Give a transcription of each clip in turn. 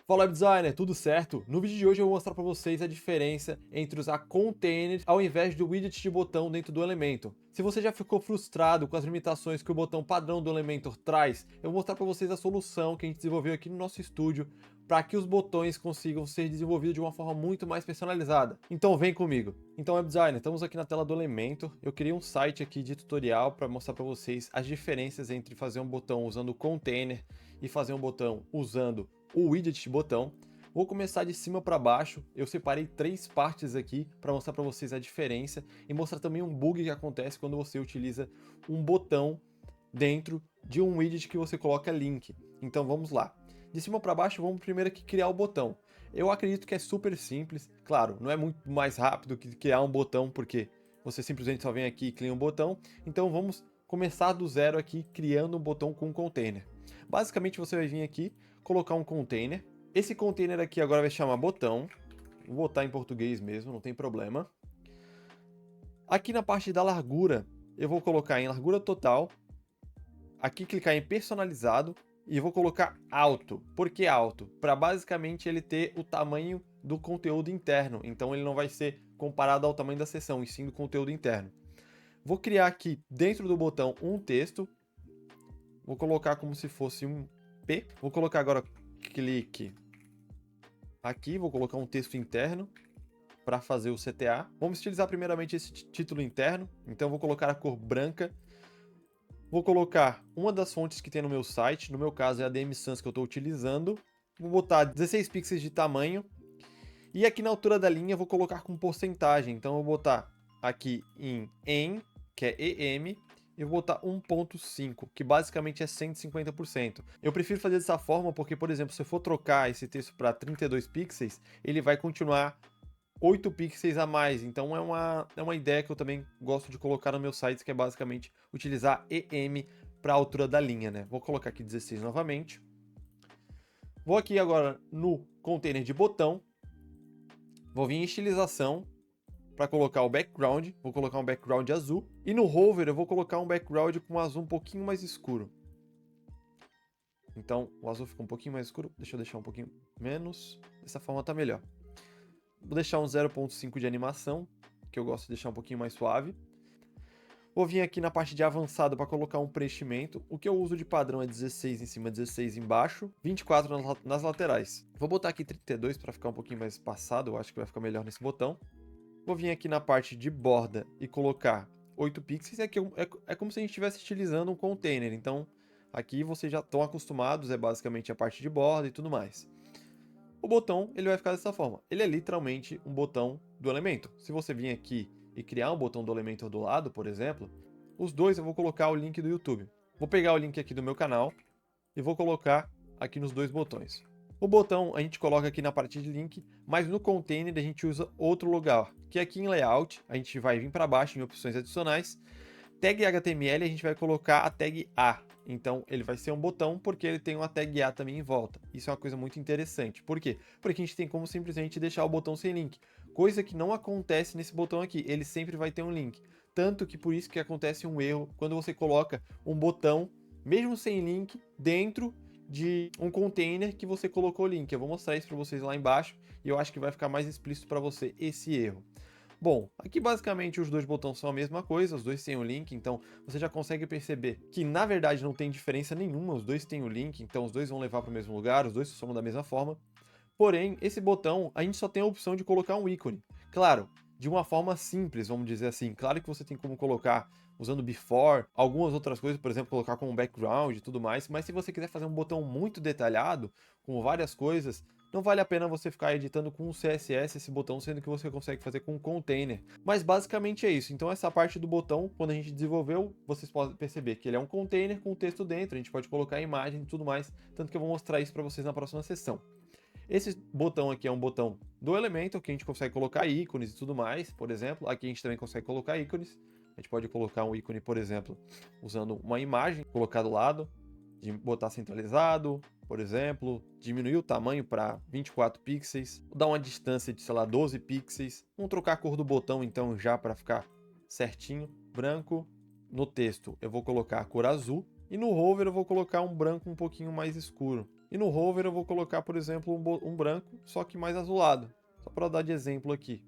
Fala Web Designer, tudo certo? No vídeo de hoje eu vou mostrar para vocês a diferença entre usar containers ao invés do widget de botão dentro do Elementor. Se você já ficou frustrado com as limitações que o botão padrão do Elementor traz, eu vou mostrar para vocês a solução que a gente desenvolveu aqui no nosso estúdio para que os botões consigam ser desenvolvidos de uma forma muito mais personalizada. Então vem comigo. Então Web Designer, estamos aqui na tela do Elementor. Eu criei um site aqui de tutorial para mostrar para vocês as diferenças entre fazer um botão usando o container e fazer um botão usando o widget de botão. Vou começar de cima para baixo. Eu separei 3 partes aqui para mostrar para vocês a diferença e mostrar também um bug que acontece quando você utiliza um botão dentro de um widget que você coloca link. Então vamos lá. De cima para baixo, vamos primeiro aqui criar o botão. Eu acredito que é super simples. Claro, não é muito mais rápido que criar um botão, porque você simplesmente só vem aqui e cria um botão. Então vamos começar do zero aqui, criando um botão com um container. Basicamente você vai vir aqui, colocar um container. Esse container aqui agora vai chamar botão. Vou botar em português mesmo, não tem problema. Aqui na parte da largura, eu vou colocar em largura total. Aqui clicar em personalizado e vou colocar alto. Por que alto? Para basicamente ele ter o tamanho do conteúdo interno. Então ele não vai ser comparado ao tamanho da seção, e sim do conteúdo interno. Vou criar aqui dentro do botão um texto. Vou colocar como se fosse um P. Vou colocar agora clique aqui, vou colocar um texto interno para fazer o CTA. Vamos utilizar primeiramente esse título interno, então vou colocar a cor branca. Vou colocar uma das fontes que tem no meu site, no meu caso é a DM Sans que eu estou utilizando. Vou botar 16 pixels de tamanho. E aqui na altura da linha vou colocar com porcentagem, então eu vou botar aqui em, que é EM, e vou botar 1.5, que basicamente é 150%. Eu prefiro fazer dessa forma porque, por exemplo, se eu for trocar esse texto para 32 pixels, ele vai continuar 8 pixels a mais. Então é uma ideia que eu também gosto de colocar no meu site, que é basicamente utilizar EM para a altura da linha, né? Vou colocar aqui 16 novamente. Vou aqui agora no container de botão. Vou vir em estilização para colocar o background, vou colocar um background azul, e no hover eu vou colocar um background com um azul um pouquinho mais escuro. Então o azul fica um pouquinho mais escuro, deixa eu deixar um pouquinho menos, dessa forma tá melhor. Vou deixar um 0.5 de animação, que eu gosto de deixar um pouquinho mais suave. Vou vir aqui na parte de avançado para colocar um preenchimento. O que eu uso de padrão é 16 em cima, 16 embaixo, 24 nas laterais. Vou botar aqui 32 para ficar um pouquinho mais espaçado, eu acho que vai ficar melhor nesse botão. Vou vir aqui na parte de borda e colocar 8 pixels. Aqui é como se a gente estivesse estilizando um container. Então, aqui vocês já estão acostumados, é basicamente a parte de borda e tudo mais. O botão, ele vai ficar dessa forma. Ele é literalmente um botão do Elementor. Se você vir aqui e criar um botão do Elementor do lado, por exemplo, os dois eu vou colocar o link do YouTube. Vou pegar o link aqui do meu canal e vou colocar aqui nos dois botões. O botão a gente coloca aqui na parte de link, mas no container a gente usa outro lugar, que aqui em layout a gente vai vir para baixo em opções adicionais, tag HTML a gente vai colocar a tag A, então ele vai ser um botão porque ele tem uma tag A também em volta. Isso é uma coisa muito interessante, por quê? Porque a gente tem como simplesmente deixar o botão sem link, coisa que não acontece nesse botão aqui, ele sempre vai ter um link, tanto que por isso que acontece um erro quando você coloca um botão, mesmo sem link, dentro de um container que você colocou o link. Eu vou mostrar isso para vocês lá embaixo e eu acho que vai ficar mais explícito para você esse erro. Bom, aqui basicamente os dois botões são a mesma coisa, os dois têm o link, então você já consegue perceber que na verdade não tem diferença nenhuma, os dois têm o link, então os dois vão levar para o mesmo lugar, os dois se somam da mesma forma. Porém, esse botão, a gente só tem a opção de colocar um ícone. Claro, de uma forma simples, vamos dizer assim. Claro que você tem como colocar usando before, algumas outras coisas, por exemplo, colocar como background e tudo mais, mas se você quiser fazer um botão muito detalhado, com várias coisas, não vale a pena você ficar editando com o CSS esse botão, sendo que você consegue fazer com um container. Mas basicamente é isso. Então essa parte do botão, quando a gente desenvolveu, vocês podem perceber que ele é um container com texto dentro, a gente pode colocar imagem e tudo mais, tanto que eu vou mostrar isso para vocês na próxima sessão. Esse botão aqui é um botão do Elementor, que a gente consegue colocar ícones e tudo mais, por exemplo. Aqui a gente também consegue colocar ícones. A gente pode colocar um ícone, por exemplo, usando uma imagem, colocar do lado, de botar centralizado, por exemplo, diminuir o tamanho para 24 pixels, dar uma distância de, sei lá, 12 pixels. Vamos trocar a cor do botão, então, já para ficar certinho, branco. No texto, eu vou colocar a cor azul. E no hover eu vou colocar um branco um pouquinho mais escuro. E no hover eu vou colocar, por exemplo, um branco, só que mais azulado. Só para dar de exemplo aqui.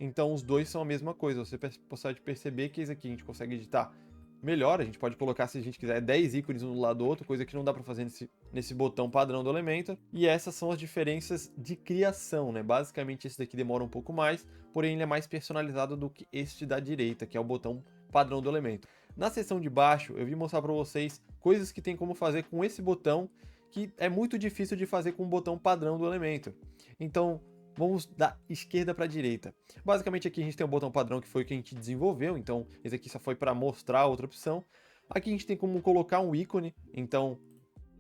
Então os dois são a mesma coisa, você pode perceber que esse aqui a gente consegue editar melhor, a gente pode colocar, se a gente quiser, 10 ícones um do lado do outro, coisa que não dá para fazer nesse botão padrão do Elementor. E essas são as diferenças de criação, né? Basicamente esse daqui demora um pouco mais, porém ele é mais personalizado do que este da direita, que é o botão padrão do Elementor. Na seção de baixo, eu vim mostrar para vocês coisas que tem como fazer com esse botão, que é muito difícil de fazer com o botão padrão do Elementor. Então, vamos da esquerda para a direita. Basicamente aqui a gente tem o botão padrão que foi o que a gente desenvolveu, então esse aqui só foi para mostrar outra opção. Aqui a gente tem como colocar um ícone, então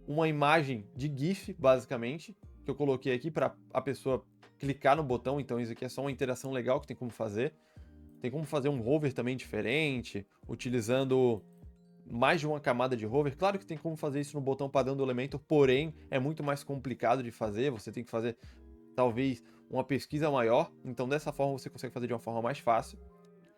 uma imagem de GIF, basicamente, que eu coloquei aqui para a pessoa clicar no botão, então isso aqui é só uma interação legal que tem como fazer. Tem como fazer um hover também diferente, utilizando mais de uma camada de hover. Claro que tem como fazer isso no botão padrão do Elementor, porém é muito mais complicado de fazer, você tem que fazer talvez uma pesquisa maior, então dessa forma você consegue fazer de uma forma mais fácil.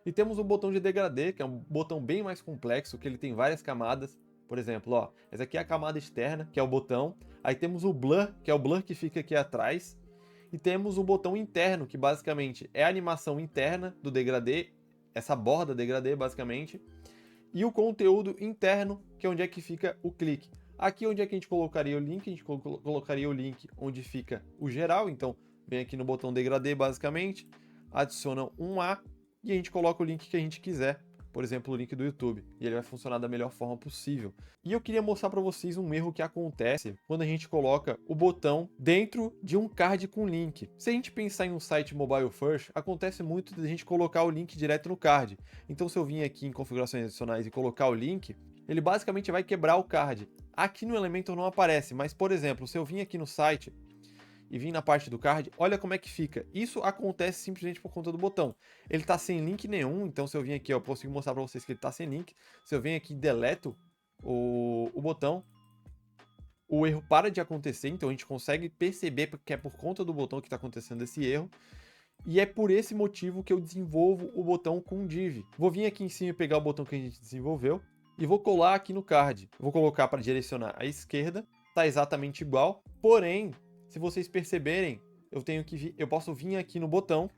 E temos o botão de degradê, que é um botão bem mais complexo, que ele tem várias camadas. Por exemplo, ó, essa aqui é a camada externa, que é o botão. Aí temos o blur, que é o blur que fica aqui atrás. E temos o botão interno, que basicamente é a animação interna do degradê, essa borda degradê basicamente. E o conteúdo interno, que é onde é que fica o clique. Aqui onde é que a gente colocaria o link? A gente colocaria o link onde fica o geral, então vem aqui no botão degradê basicamente, adiciona um A e a gente coloca o link que a gente quiser, por exemplo, o link do YouTube, e ele vai funcionar da melhor forma possível. E eu queria mostrar para vocês um erro que acontece quando a gente coloca o botão dentro de um card com link. Se a gente pensar em um site mobile first, acontece muito de a gente colocar o link direto no card. Então se eu vim aqui em configurações adicionais e colocar o link, ele basicamente vai quebrar o card. Aqui no Elementor não aparece, mas por exemplo, se eu vim aqui no site e vim na parte do card, olha como é que fica. Isso acontece simplesmente por conta do botão. Ele tá sem link nenhum, então se eu vim aqui, eu consigo mostrar para vocês que ele tá sem link. Se eu venho aqui e deleto o botão, o erro para de acontecer, então a gente consegue perceber que é por conta do botão que está acontecendo esse erro. E é por esse motivo que eu desenvolvo o botão com div. Vou vir aqui em cima e pegar o botão que a gente desenvolveu e vou colar aqui no card. Vou colocar para direcionar à esquerda, tá exatamente igual, porém, se vocês perceberem, eu posso vir aqui no botão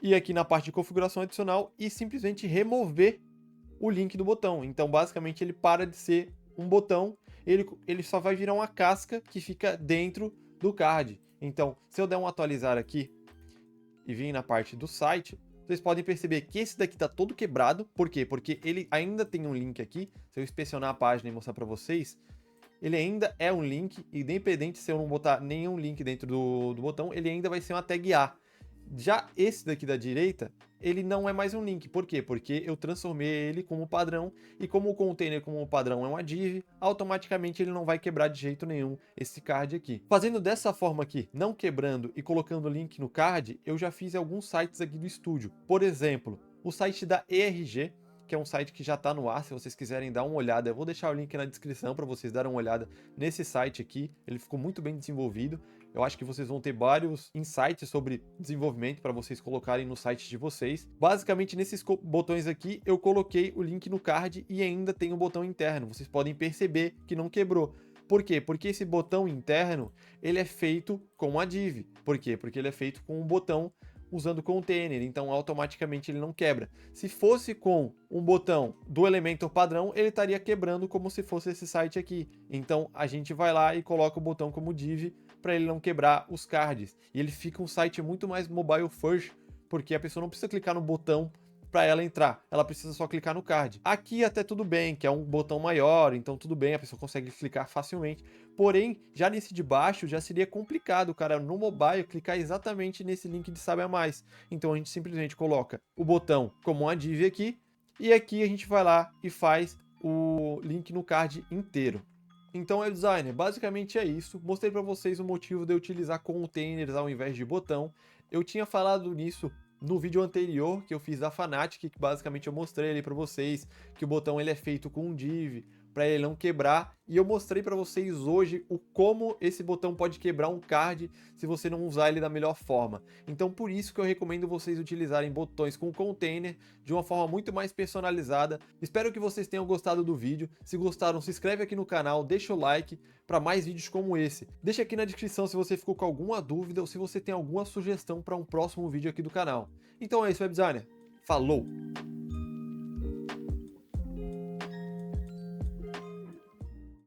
e aqui na parte de configuração adicional e simplesmente remover o link do botão. Então, basicamente, ele para de ser um botão, ele só vai virar uma casca que fica dentro do card. Então, se eu der um atualizar aqui e vir na parte do site, vocês podem perceber que esse daqui está todo quebrado. Por quê? Porque ele ainda tem um link aqui. Se eu inspecionar a página e mostrar para vocês, ele ainda é um link, independente se eu não botar nenhum link dentro do botão, ele ainda vai ser uma tag A. Já esse daqui da direita, ele não é mais um link. Por quê? Porque eu transformei ele como padrão, e como o container como padrão é uma div, automaticamente ele não vai quebrar de jeito nenhum esse card aqui. Fazendo dessa forma aqui, não quebrando e colocando o link no card, eu já fiz alguns sites aqui do estúdio. Por exemplo, o site da ERG, que é um site que já está no ar, se vocês quiserem dar uma olhada, eu vou deixar o link na descrição para vocês darem uma olhada nesse site aqui, ele ficou muito bem desenvolvido. Eu acho que vocês vão ter vários insights sobre desenvolvimento para vocês colocarem no site de vocês. Basicamente, nesses botões aqui, eu coloquei o link no card e ainda tem o botão interno. Vocês podem perceber que não quebrou. Por quê? Porque esse botão interno, ele é feito com a div. Por quê? Porque ele é feito com um botão usando container, então automaticamente ele não quebra. Se fosse com um botão do Elementor padrão, ele estaria quebrando como se fosse esse site aqui. Então a gente vai lá e coloca o botão como div para ele não quebrar os cards. E ele fica um site muito mais mobile first, porque a pessoa não precisa clicar no botão para ela entrar, ela precisa só clicar no card. Aqui até tudo bem, que é um botão maior, então tudo bem, a pessoa consegue clicar facilmente. Porém, já nesse de baixo, já seria complicado, cara, no mobile, clicar exatamente nesse link de Saiba Mais. Então a gente simplesmente coloca o botão como uma div aqui, e aqui a gente vai lá e faz o link no card inteiro. Então, designer, basicamente é isso. Mostrei para vocês o motivo de eu utilizar containers ao invés de botão. Eu tinha falado nisso no vídeo anterior que eu fiz da Fnatic, que basicamente eu mostrei ali para vocês que o botão ele é feito com um div, para ele não quebrar, e eu mostrei para vocês hoje o como esse botão pode quebrar um card se você não usar ele da melhor forma. Então por isso que eu recomendo vocês utilizarem botões com container de uma forma muito mais personalizada. Espero que vocês tenham gostado do vídeo. Se gostaram, se inscreve aqui no canal, deixa o like para mais vídeos como esse. Deixa aqui na descrição se você ficou com alguma dúvida ou se você tem alguma sugestão para um próximo vídeo aqui do canal. Então é isso, Web Designer. Falou!